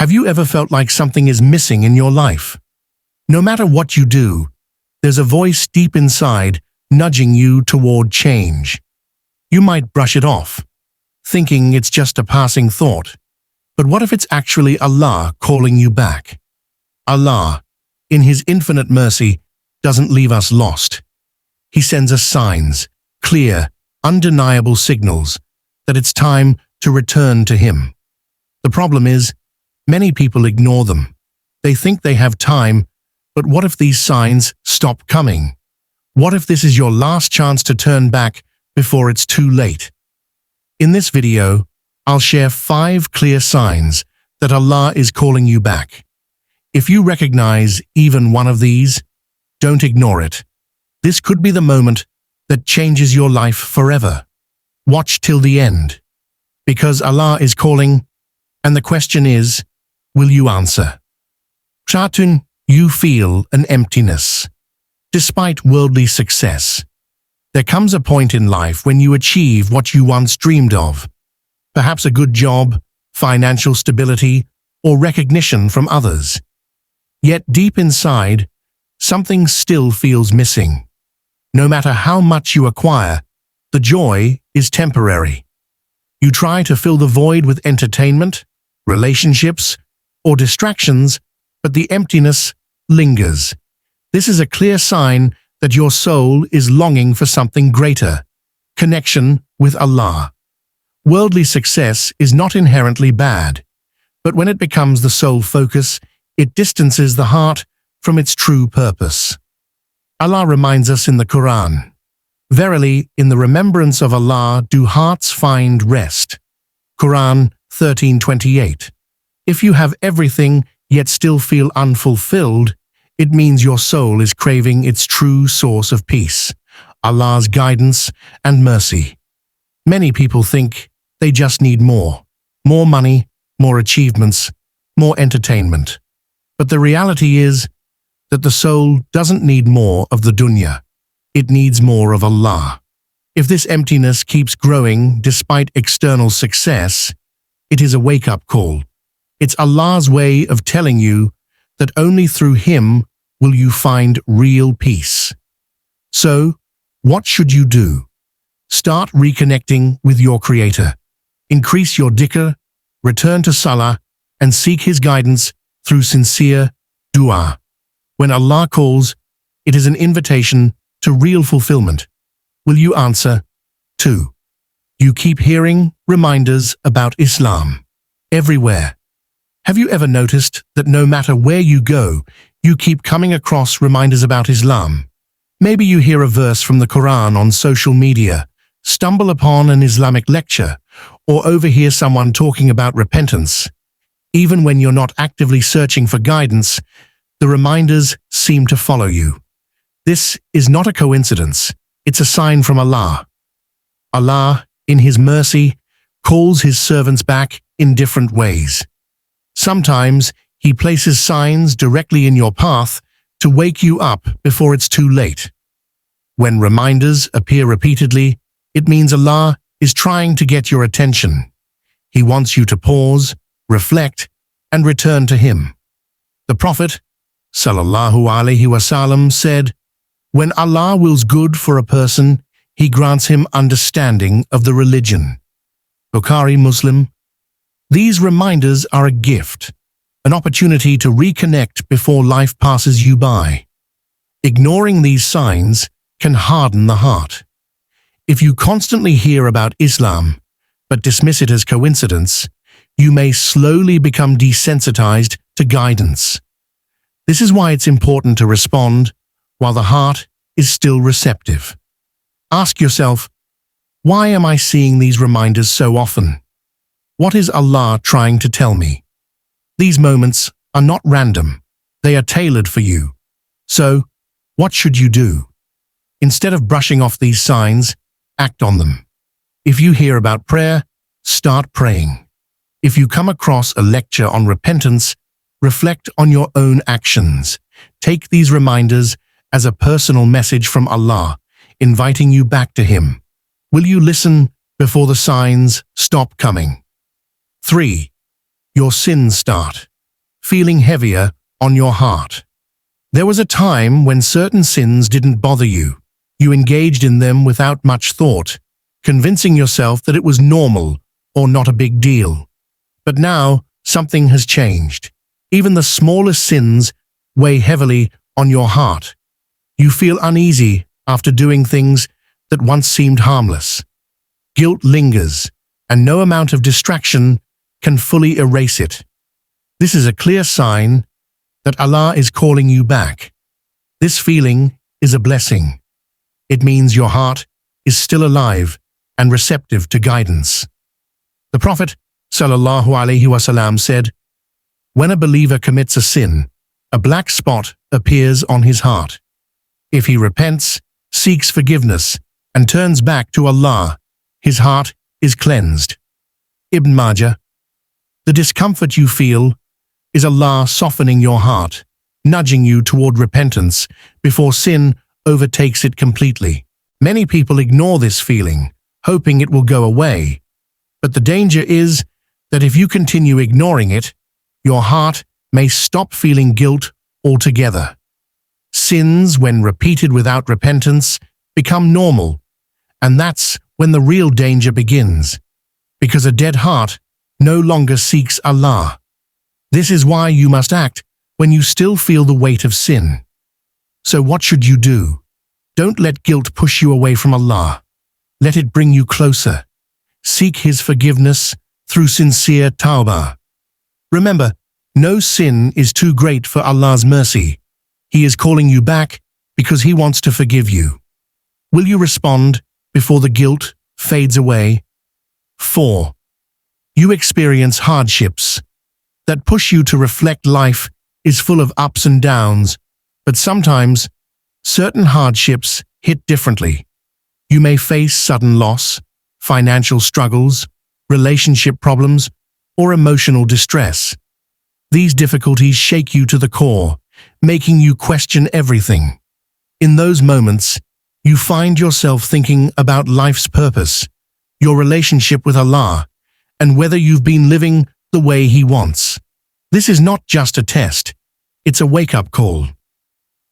Have you ever felt like something is missing in your life? No matter what you do, there's a voice deep inside nudging you toward change. You might brush it off, thinking it's just a passing thought. But what if it's actually Allah calling you back? Allah, in His infinite mercy, doesn't leave us lost. He sends us signs, clear, undeniable signals, that it's time to return to Him. The problem is, many people ignore them. They think they have time, but what if these signs stop coming? What if this is your last chance to turn back before it's too late? In this video, I'll share 5 clear signs that Allah is calling you back. If you recognize even one of these, don't ignore it. This could be the moment that changes your life forever. Watch till the end, because Allah is calling, and the question is, will you answer? Shatun, you feel an emptiness. Despite worldly success, there comes a point in life when you achieve what you once dreamed of. Perhaps a good job, financial stability, or recognition from others. Yet deep inside, something still feels missing. No matter how much you acquire, the joy is temporary. You try to fill the void with entertainment, relationships, or distractions, but the emptiness lingers. This is a clear sign that your soul is longing for something greater, connection with Allah. Worldly success is not inherently bad, but when it becomes the sole focus, it distances the heart from its true purpose. Allah reminds us in the Quran, "Verily, in the remembrance of Allah do hearts find rest." Quran 13:28. If you have everything yet still feel unfulfilled, it means your soul is craving its true source of peace, Allah's guidance and mercy. Many people think they just need more money, more achievements, more entertainment. But the reality is that the soul doesn't need more of the dunya. It needs more of Allah. If this emptiness keeps growing despite external success, it is a wake-up call. It's Allah's way of telling you that only through Him will you find real peace. So, what should you do? Start reconnecting with your Creator. Increase your dhikr, return to salah, and seek His guidance through sincere dua. When Allah calls, it is an invitation to real fulfillment. Will you answer? 2. You keep hearing reminders about Islam everywhere. Have you ever noticed that no matter where you go, you keep coming across reminders about Islam? Maybe you hear a verse from the Quran on social media, stumble upon an Islamic lecture, or overhear someone talking about repentance. Even when you're not actively searching for guidance, the reminders seem to follow you. This is not a coincidence. It's a sign from Allah. Allah, in His mercy, calls His servants back in different ways. Sometimes He places signs directly in your path to wake you up before it's too late. When reminders appear repeatedly, it means Allah is trying to get your attention. He wants you to pause, reflect, and return to Him. The Prophet, sallallahu alaihi wasallam, said, "When Allah wills good for a person, He grants him understanding of the religion." Bukhari Muslim. These reminders are a gift, an opportunity to reconnect before life passes you by. Ignoring these signs can harden the heart. If you constantly hear about Islam, but dismiss it as coincidence, you may slowly become desensitized to guidance. This is why it's important to respond while the heart is still receptive. Ask yourself, why am I seeing these reminders so often? What is Allah trying to tell me? These moments are not random. They are tailored for you. So, what should you do? Instead of brushing off these signs, act on them. If you hear about prayer, start praying. If you come across a lecture on repentance, reflect on your own actions. Take these reminders as a personal message from Allah, inviting you back to Him. Will you listen before the signs stop coming? 3. Your sins start. feeling heavier on your heart. There was a time when certain sins didn't bother you. You engaged in them without much thought, convincing yourself that it was normal or not a big deal. But now, something has changed. Even the smallest sins weigh heavily on your heart. You feel uneasy after doing things that once seemed harmless. Guilt lingers, and no amount of distraction can fully erase it. This is a clear sign that Allah is calling you back. This feeling is a blessing. It means your heart is still alive and receptive to guidance. The Prophet ﷺ said, "When a believer commits a sin, a black spot appears on his heart. If he repents, seeks forgiveness, and turns back to Allah, his heart is cleansed." Ibn Majah. The discomfort you feel is Allah softening your heart, nudging you toward repentance before sin overtakes it completely. Many people ignore this feeling, hoping it will go away. But the danger is that if you continue ignoring it, your heart may stop feeling guilt altogether. Sins, when repeated without repentance, become normal, and that's when the real danger begins, because a dead heart no longer seeks Allah. This is why you must act when you still feel the weight of sin. So what should you do? Don't let guilt push you away from Allah. Let it bring you closer. Seek His forgiveness through sincere tawbah. Remember, no sin is too great for Allah's mercy. He is calling you back because He wants to forgive you. Will you respond before the guilt fades away? 4. You experience hardships that push you to reflect. Life is full of ups and downs, but sometimes certain hardships hit differently. You may face sudden loss, financial struggles, relationship problems, or emotional distress. These difficulties shake you to the core, making you question everything. In those moments, you find yourself thinking about life's purpose, your relationship with Allah, and whether you've been living the way He wants. This is not just a test, it's a wake-up call.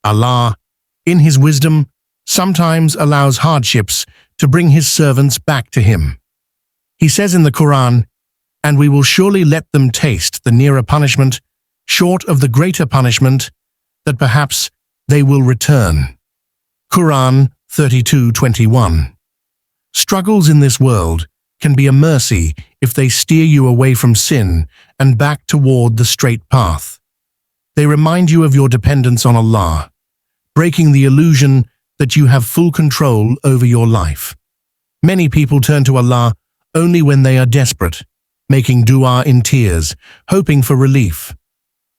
Allah, in His wisdom, sometimes allows hardships to bring His servants back to Him. He says in the Quran, "And we will surely let them taste the nearer punishment, short of the greater punishment, that perhaps they will return." Quran 32:21. Struggles in this world can be a mercy if they steer you away from sin and back toward the straight path. They remind you of your dependence on Allah, breaking the illusion that you have full control over your life. Many people turn to Allah only when they are desperate, making dua in tears, hoping for relief.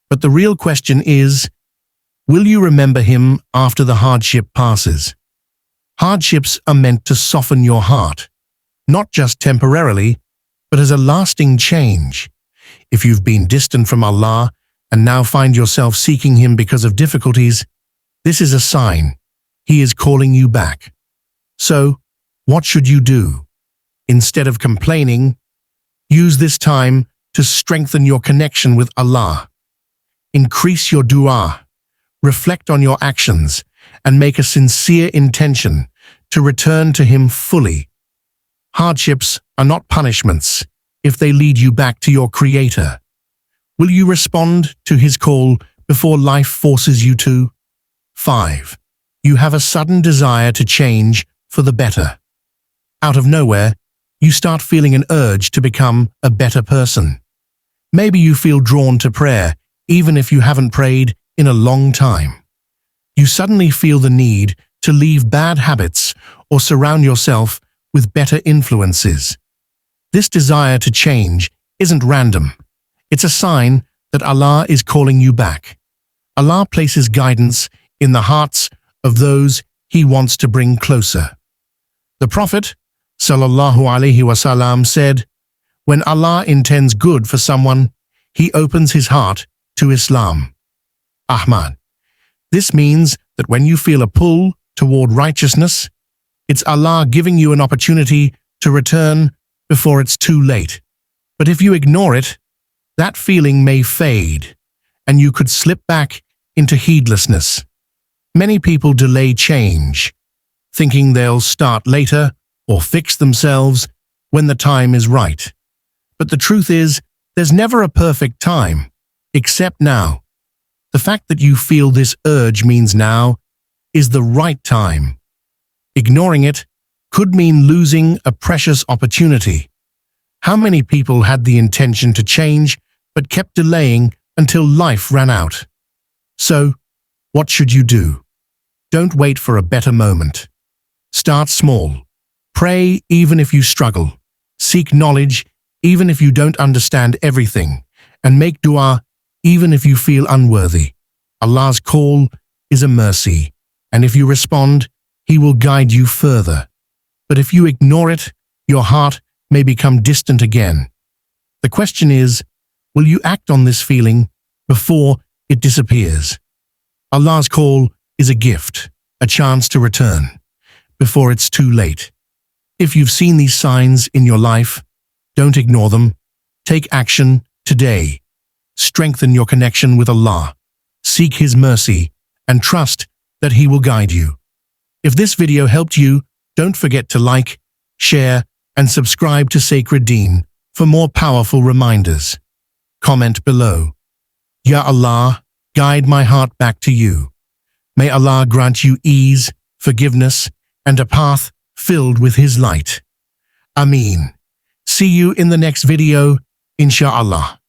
But the real question is, will you remember Him after the hardship passes? Hardships are meant to soften your heart, not just temporarily, but as a lasting change. If you've been distant from Allah and now find yourself seeking Him because of difficulties, this is a sign He is calling you back. So, what should you do? Instead of complaining, use this time to strengthen your connection with Allah. Increase your dua, reflect on your actions, and make a sincere intention to return to Him fully. Hardships are not punishments if they lead you back to your Creator. Will you respond to His call before life forces you to? 5. You have a sudden desire to change for the better. Out of nowhere, you start feeling an urge to become a better person. Maybe you feel drawn to prayer, even if you haven't prayed in a long time. You suddenly feel the need to leave bad habits or surround yourself with better influences. This desire to change isn't random. It's a sign that Allah is calling you back. Allah places guidance in the hearts of those He wants to bring closer. The Prophet ﷺ said, "When Allah intends good for someone, He opens his heart to Islam." Ahmad. This means that when you feel a pull toward righteousness, it's Allah giving you an opportunity to return before it's too late. But if you ignore it, that feeling may fade, and you could slip back into heedlessness. Many people delay change, thinking they'll start later or fix themselves when the time is right. But the truth is, there's never a perfect time, except now. The fact that you feel this urge means now is the right time. Ignoring it could mean losing a precious opportunity. How many people had the intention to change but kept delaying until life ran out? So, what should you do? Don't wait for a better moment. Start small. Pray even if you struggle. Seek knowledge even if you don't understand everything. And make dua even if you feel unworthy. Allah's call is a mercy, and if you respond, He will guide you further. But if you ignore it, your heart may become distant again. The question is, will you act on this feeling before it disappears? Allah's call is a gift, a chance to return, before it's too late. If you've seen these signs in your life, don't ignore them. Take action today. Strengthen your connection with Allah. Seek His mercy and trust that He will guide you. If this video helped you, don't forget to like, share, and subscribe to Sacred Deen for more powerful reminders. Comment below. Ya Allah, guide my heart back to you. May Allah grant you ease, forgiveness, and a path filled with His light. Ameen. See you in the next video, inshallah.